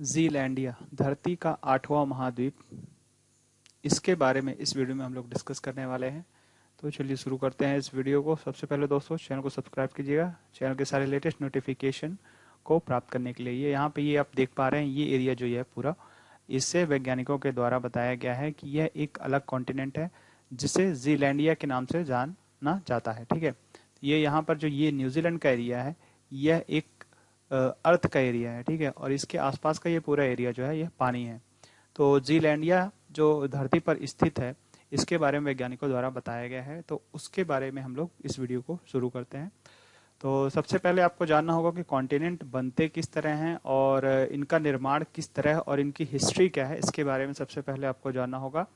Zealandia धरती का 8वां महाद्वीप, इसके बारे में इस वीडियो में हम लोग डिस्कस करने वाले हैं। तो चलिए शुरू करते हैं इस वीडियो को। सबसे पहले दोस्तों चैनल को सब्सक्राइब कीजिएगा चैनल के सारे लेटेस्ट नोटिफिकेशन को प्राप्त करने के लिए। ये यहाँ पे ये आप देख पा रहे हैं, ये एरिया जो है पूरा, इससे वैज्ञानिकों के द्वारा बताया गया है कि यह एक अलग कॉन्टिनेंट है जिसे ज़ीलैंडिया के नाम से जाना जाता है। ठीक है, ये यहाँ पर जो ये न्यूजीलैंड का एरिया है, यह एक अर्थ का एरिया है। ठीक है, और इसके आसपास का ये पूरा एरिया जो है यह पानी है। तो ज़ीलैंडिया जो धरती पर स्थित है, इसके बारे में वैज्ञानिकों द्वारा बताया गया है। तो उसके बारे में हम लोग इस वीडियो को शुरू करते हैं। तो सबसे पहले आपको जानना होगा कि कॉन्टिनेंट बनते किस तरह हैं और इनका निर्माण किस तरह और इनकी हिस्ट्री क्या है, इसके बारे में सबसे पहले आपको जानना होगा।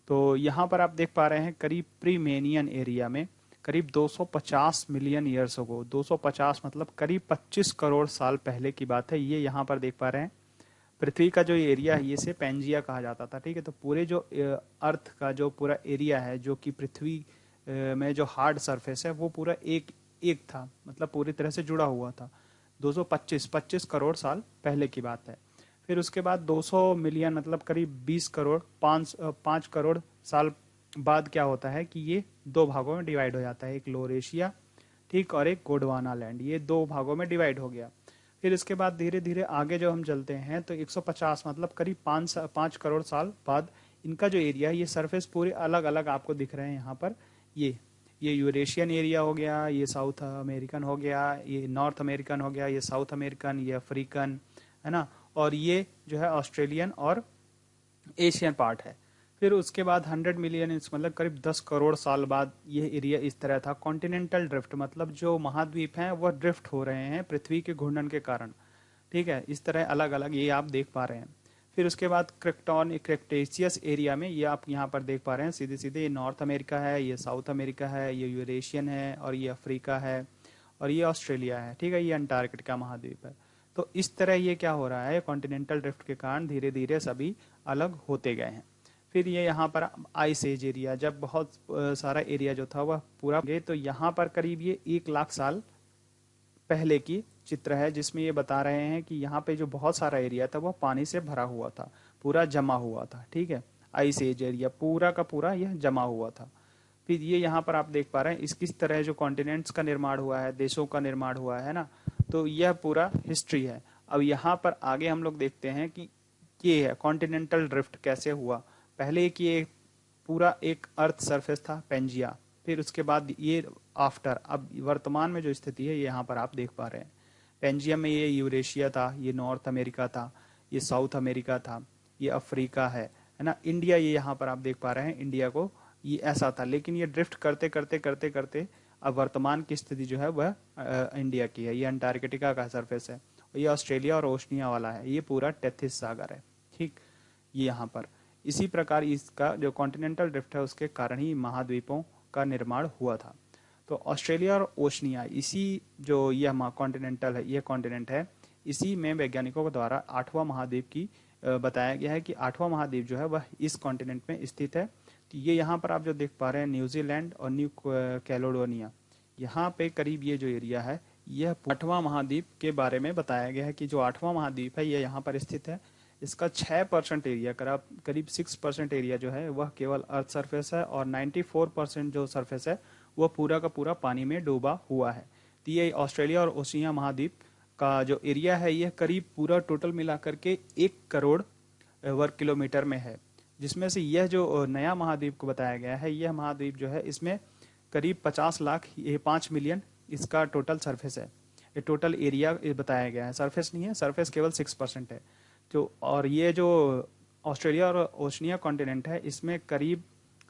तो यहाँ पर आप देख पा रहे हैं करीब प्रीमेनियन एरिया में करीब 250 मिलियन ईयर्स हो, 250 मतलब करीब 25 करोड़ साल पहले की बात है। ये यहाँ पर देख पा रहे हैं पृथ्वी का जो एरिया है, ये से पेंजिया कहा जाता था। ठीक है, तो पूरे जो अर्थ का जो पूरा एरिया है, जो कि पृथ्वी में जो हार्ड सरफेस है, वो पूरा एक एक था, मतलब पूरी तरह से जुड़ा हुआ था। 225 करोड़ साल पहले की बात है। फिर उसके बाद 200 मिलियन मतलब करीब 20 करोड़ 5 करोड़ साल बाद क्या होता है कि ये दो भागों में डिवाइड हो जाता है, एक लोअर एशिया, ठीक, और एक गोंडवाना लैंड, ये दो भागों में डिवाइड हो गया। फिर इसके बाद धीरे धीरे आगे जो हम चलते हैं तो 150 मतलब करीब 5 करोड़ साल बाद इनका जो एरिया है, ये सरफेस पूरे अलग अलग आपको दिख रहे हैं यहाँ पर। ये यूरेशियन एरिया हो गया, ये साउथ अमेरिकन हो गया, ये नॉर्थ अमेरिकन हो गया, ये साउथ अमेरिकन, ये अफ्रीकन, है ना, और ये जो है ऑस्ट्रेलियन और एशियन पार्ट है। फिर उसके बाद 100 मिलियन मतलब करीब 10 करोड़ साल बाद ये एरिया इस तरह था। कॉन्टिनेंटल ड्रिफ्ट मतलब जो महाद्वीप हैं वह ड्रिफ्ट हो रहे हैं पृथ्वी के घूर्णन के कारण। ठीक है, इस तरह अलग अलग ये आप देख पा रहे हैं। फिर उसके बाद क्रेक्टेशियस एरिया में ये आप यहाँ पर देख पा रहे हैं सीधे सीधे, ये नॉर्थ अमेरिका है, ये साउथ अमेरिका है, ये यूरेशियन है, और ये अफ्रीका है, और ये ऑस्ट्रेलिया है। ठीक है, ये अंटार्कटिका महाद्वीप है। तो इस तरह ये क्या हो रहा है, कॉन्टिनेंटल ड्रिफ्ट के कारण धीरे धीरे सभी अलग होते गए हैं। फिर ये यहाँ पर आइस एज एरिया, जब बहुत सारा एरिया जो था वह पूरा गए, तो यहाँ पर करीब ये 1 लाख साल पहले की चित्र है, जिसमें ये बता रहे हैं कि यहाँ पे जो बहुत सारा एरिया था वह पानी से भरा हुआ था, पूरा जमा हुआ था। ठीक है, आइस एज एरिया पूरा का पूरा यह जमा हुआ था। फिर ये यहाँ पर आप देख पा रहे हैं इस किस तरह जो कॉन्टिनेंट्स का निर्माण हुआ है, देशों का निर्माण हुआ है ना। तो यह पूरा हिस्ट्री है। अब यहाँ पर आगे हम लोग देखते हैं कि ये है कॉन्टिनेंटल ड्रिफ्ट कैसे हुआ। पहले कि ये पूरा एक अर्थ सरफेस था पेंजिया, फिर उसके बाद ये आफ्टर, अब वर्तमान में जो स्थिति है ये यहाँ पर आप देख पा रहे हैं। पेंजिया में ये यूरेशिया था, ये नॉर्थ अमेरिका था, ये साउथ अमेरिका था, ये अफ्रीका है ना, इंडिया ये यहाँ पर आप देख पा रहे हैं, इंडिया को ये ऐसा था। लेकिन ये ड्रिफ्ट करते करते करते करते अब वर्तमान की स्थिति जो है वह इंडिया की है। ये अंटार्कटिका का सरफेस है, और ये ऑस्ट्रेलिया और ओशनिया वाला है, ये पूरा टेथिस सागर है। ठीक, ये यहाँ पर इसी प्रकार इसका जो कॉन्टिनेंटल ड्रिफ्ट है उसके कारण ही महाद्वीपों का निर्माण हुआ था। तो ऑस्ट्रेलिया और ओशनिया, इसी जो यह कॉन्टिनेंटल है, यह कॉन्टिनेंट है, इसी में वैज्ञानिकों के द्वारा 8वां महाद्वीप की बताया गया है कि 8वां महाद्वीप जो है वह इस कॉन्टिनेंट में स्थित है। तो ये यहाँ पर आप जो देख पा रहे हैं न्यूजीलैंड और न्यू कैलेडोनिया, यहाँ पे करीब ये जो एरिया है, यह 8वां महाद्वीप के बारे में बताया गया है कि जो 8वां महाद्वीप है यह यहाँ पर स्थित है। इसका 6% एरिया, करीब 6% एरिया जो है वह केवल अर्थ सरफेस है, और 94% जो सरफेस है वह पूरा का पूरा पानी में डूबा हुआ है। तो ये ऑस्ट्रेलिया और ओशिनिया महाद्वीप का जो एरिया है यह करीब पूरा टोटल मिलाकर के 1 करोड़ वर्ग किलोमीटर में है, जिसमें से यह जो नया महाद्वीप को बताया गया है, यह महाद्वीप जो है इसमें करीब 50 लाख, ये 5 मिलियन इसका टोटल सरफेस है। ये टोटल एरिया बताया गया है, सरफेस नहीं है, सरफेस केवल 6% है। तो और ये जो ऑस्ट्रेलिया और ओशनिया कॉन्टिनेंट है, इसमें करीब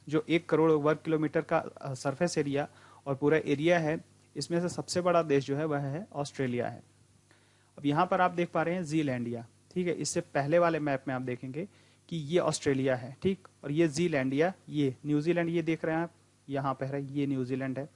जो 1 करोड़ वर्ग किलोमीटर का सरफेस एरिया और पूरा एरिया है, इसमें से सबसे बड़ा देश जो है वह है ऑस्ट्रेलिया है। अब यहाँ पर आप देख पा रहे हैं ज़ीलैंडिया। ठीक है, इससे पहले वाले मैप में आप देखेंगे कि ये ऑस्ट्रेलिया है, ठीक, और ये ज़ीलैंडिया, ये न्यूजीलैंड, ये देख रहे हैं आप, यहाँ पे है, ये न्यूजीलैंड है,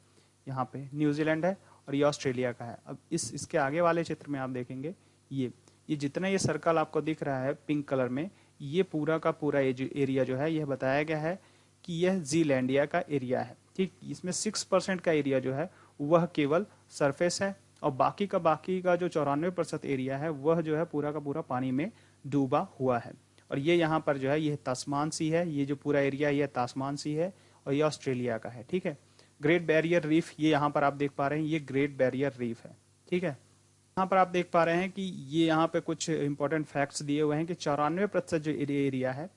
यहाँ पे न्यूजीलैंड है, और ये ऑस्ट्रेलिया का है। अब इसके आगे वाले चित्र में आप देखेंगे ये जितना ये सर्कल आपको दिख रहा है पिंक कलर में, ये पूरा का पूरा एरिया जो है यह बताया गया है कि यह ज़ीलैंडिया का एरिया है। ठीक, इसमें 6% का एरिया जो है वह केवल सरफेस है, और बाकी का जो 94% एरिया है वह जो है पूरा का पूरा पानी में डूबा हुआ है। और ये यहाँ पर जो है ये तास्मान सी है, ये जो पूरा एरिया ये तास्मान सी है और ये ऑस्ट्रेलिया का है। ठीक है, ग्रेट बैरियर रीफ ये यहाँ पर आप देख पा रहे हैं, ये ग्रेट बैरियर रीफ है। ठीक है, यहाँ पर आप देख पा रहे हैं कि ये यहाँ पे कुछ इंपॉर्टेंट फैक्ट्स दिए हुए हैं कि 94% जो एरिया है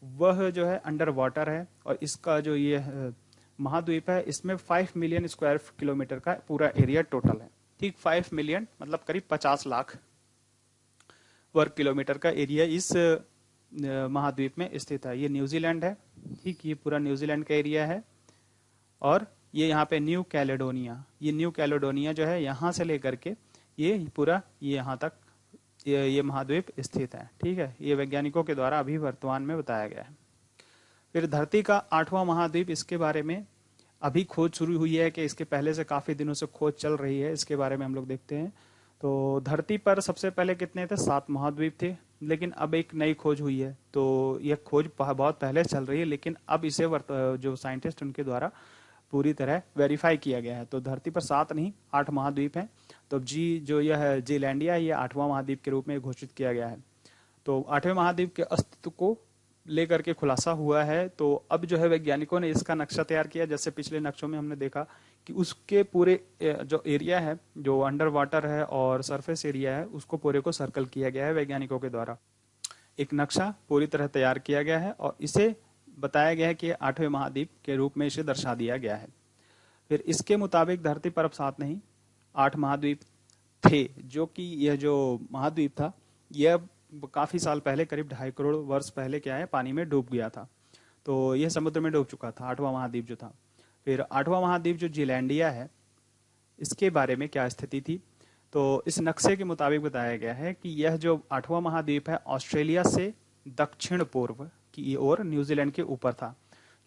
वह जो है अंडर वाटर है। और इसका जो ये महाद्वीप है इसमें 5 मिलियन स्क्वायर किलोमीटर का पूरा एरिया टोटल है। ठीक, 5 मिलियन मतलब करीब 50 लाख वर्ग किलोमीटर का एरिया इस महाद्वीप में स्थित है। ये न्यूजीलैंड है। ठीक, ये पूरा न्यूजीलैंड का एरिया है। और ये यहाँ पे न्यू कैलेडोनिया, ये न्यू कैलेडोनिया जो है यहाँ से लेकर के ये पूरा ये यहाँ तक ये महाद्वीप स्थित है। ठीक है, ये वैज्ञानिकों के द्वारा अभी वर्तमान में बताया गया है। फिर धरती का 8वां महाद्वीप, इसके बारे में अभी खोज शुरू हुई है कि इसके पहले से काफी दिनों से खोज चल रही है, इसके बारे में हम लोग देखते हैं। तो धरती पर सबसे पहले कितने थे? 7 महाद्वीप थे, लेकिन अब एक नई खोज हुई है। तो यह खोज बहुत पहले चल रही है, लेकिन अब इसे जो साइंटिस्ट उनके द्वारा पूरी तरह वेरीफाई किया गया है। तो धरती पर 7 नहीं 8 महाद्वीप हैं। तो जो यह है जीलैंडिया, ये 8वां महाद्वीप के रूप में घोषित किया गया है। तो 8वें महाद्वीप के अस्तित्व को लेकर के खुलासा हुआ है। तो अब जो है वैज्ञानिकों ने इसका नक्शा तैयार किया। जैसे पिछले नक्शों में हमने देखा कि उसके पूरे जो एरिया है, जो अंडर वाटर है और सरफेस एरिया है, उसको पूरे को सर्कल किया गया है वैज्ञानिकों के द्वारा। एक नक्शा पूरी तरह तैयार किया गया है और इसे बताया गया है कि 8वें महाद्वीप के रूप में इसे दर्शा दिया गया है। फिर इसके मुताबिक धरती पर अब 7 नहीं 8 महाद्वीप थे, जो कि यह जो महाद्वीप था यह काफी साल पहले, करीब 2.5 करोड़ वर्ष पहले क्या है, पानी में डूब गया था। तो यह समुद्र में डूब चुका था 8वां महाद्वीप जो था। फिर 8वां महाद्वीप जो जीलैंडिया है, इसके बारे में क्या स्थिति थी? तो इस नक्शे के मुताबिक बताया गया है कि यह जो 8वां महाद्वीप है ऑस्ट्रेलिया से दक्षिण पूर्व की ओर न्यूजीलैंड के ऊपर था।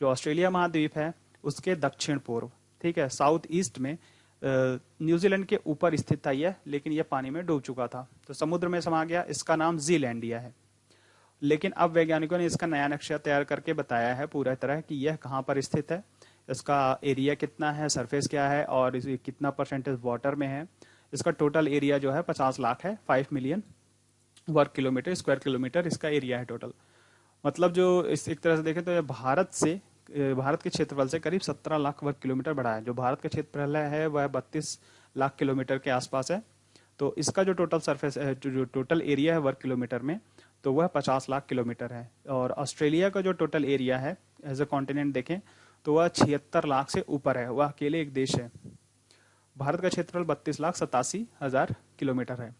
जो ऑस्ट्रेलिया महाद्वीप है उसके दक्षिण पूर्व, ठीक है, साउथ ईस्ट में न्यूजीलैंड के ऊपर स्थित था यह, लेकिन यह पानी में डूब चुका था, तो समुद्र में समा गया। इसका नाम जीलैंडिया है। लेकिन अब वैज्ञानिकों ने इसका नया नक्शा तैयार करके बताया है पूरा तरह कि यह कहाँ पर स्थित है, इसका एरिया कितना है, सरफेस क्या है और कितना परसेंटेज वाटर में है। इसका टोटल एरिया जो है 50 लाख है, 5 मिलियन वर्ग किलोमीटर स्क्वायर किलोमीटर इसका एरिया है टोटल। मतलब जो इस एक तरह से देखें तो यह भारत के क्षेत्रफल से करीब 17 लाख वर्ग किलोमीटर बड़ा है। जो भारत का क्षेत्रफल है वह 32 लाख किलोमीटर के आसपास है। तो इसका जो टोटल सरफेस है, जो टोटल एरिया है वर्ग किलोमीटर में, तो वह 50 लाख किलोमीटर है। और ऑस्ट्रेलिया का जो टोटल एरिया है एज ए कॉन्टिनेंट देखें तो वह 76 लाख से ऊपर है, वह अकेले एक देश है। भारत का क्षेत्रफल 32,87,000 किलोमीटर है।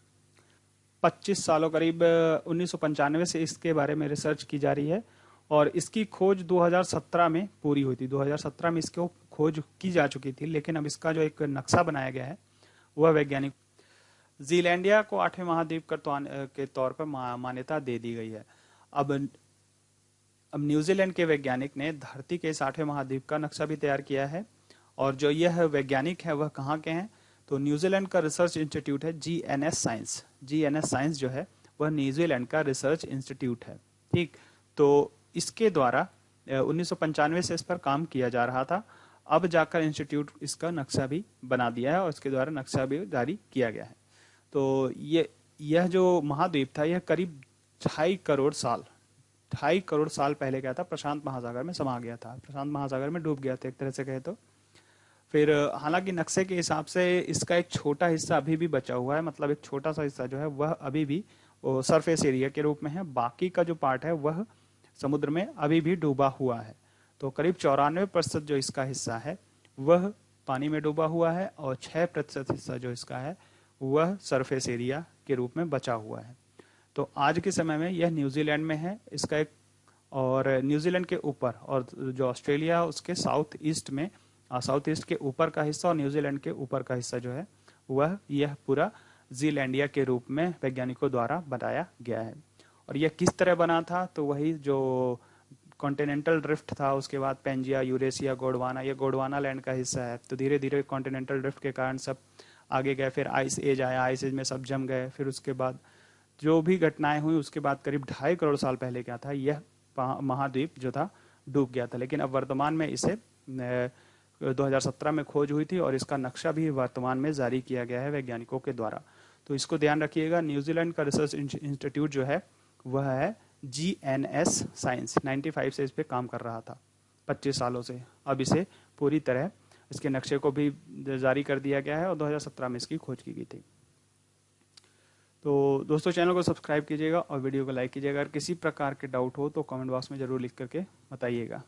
25 सालों करीब 1995 से इसके बारे में रिसर्च की जा रही है और इसकी खोज 2017 में पूरी हुई थी। 2017 में इसको खोज की जा चुकी थी, लेकिन अब इसका जो एक नक्शा बनाया गया है वह वैज्ञानिक जीलैंडिया को 8वें महाद्वीप के तौर पर मान्यता दे दी गई है। अब न्यूजीलैंड के वैज्ञानिक ने धरती के 8वें महाद्वीप का नक्शा भी तैयार किया है। और जो यह वैज्ञानिक है वह कहाँ के हैं? तो न्यूजीलैंड का रिसर्च इंस्टीट्यूट है जीएनएस साइंस। जीएनएस साइंस जो है वह न्यूजीलैंड का रिसर्च इंस्टीट्यूट है। ठीक, तो इसके द्वारा 1995 से इस पर काम किया जा रहा था। अब जाकर इंस्टीट्यूट इसका नक्शा भी बना दिया है और इसके द्वारा नक्शा भी जारी किया गया है। तो यह जो महाद्वीप था यह करीब 2.5 करोड़ साल पहले क्या था, प्रशांत महासागर में समा गया था, प्रशांत महासागर में डूब गया था एक तरह से कहे तो। फिर हालांकि नक्शे के हिसाब से इसका एक छोटा हिस्सा अभी भी बचा हुआ है, मतलब एक छोटा सा हिस्सा जो है वह अभी भी सरफेस एरिया के रूप में है। बाकी का जो पार्ट है वह समुद्र में अभी भी डूबा हुआ है। तो करीब 94% जो इसका हिस्सा है वह पानी में डूबा हुआ है और 6% हिस्सा जो इसका है वह सरफेस एरिया के रूप में बचा हुआ है। तो आज के समय में यह न्यूजीलैंड में है इसका एक, और न्यूजीलैंड के ऊपर और जो ऑस्ट्रेलिया उसके साउथ ईस्ट के ऊपर का हिस्सा और न्यूजीलैंड के ऊपर का हिस्सा जो है वह यह पूरा जीलैंडिया के रूप में वैज्ञानिकों द्वारा बताया गया है। और यह किस तरह बना था? तो वही जो कॉन्टिनेंटल ड्रिफ्ट था, उसके बाद पेंजिया, यूरेशिया, गोंडवाना, यह गोंडवाना लैंड का हिस्सा है। तो धीरे धीरे कॉन्टिनेंटल ड्रिफ्ट के कारण सब आगे गए, फिर आइस एज आया, आइस एज में सब जम गए, फिर उसके बाद जो भी घटनाएं हुई उसके बाद करीब 2.5 करोड़ साल पहले क्या था, यह महाद्वीप जो था डूब गया था। लेकिन अब वर्तमान में इसे 2017 में खोज हुई थी और इसका नक्शा भी वर्तमान में जारी किया गया है वैज्ञानिकों के द्वारा। तो इसको ध्यान रखिएगा। न्यूजीलैंड का रिसर्च इंस्टीट्यूट जो है वह है GNS साइंस। 95 से इस पे काम कर रहा था 25 सालों से। अब इसे पूरी तरह इसके नक्शे को भी जारी कर दिया गया है और 2017 में इसकी खोज की गई थी। तो दोस्तों चैनल को सब्सक्राइब कीजिएगा और वीडियो को लाइक कीजिएगा। अगर किसी प्रकार के डाउट हो तो कमेंट बॉक्स में ज़रूर लिख करके बताइएगा।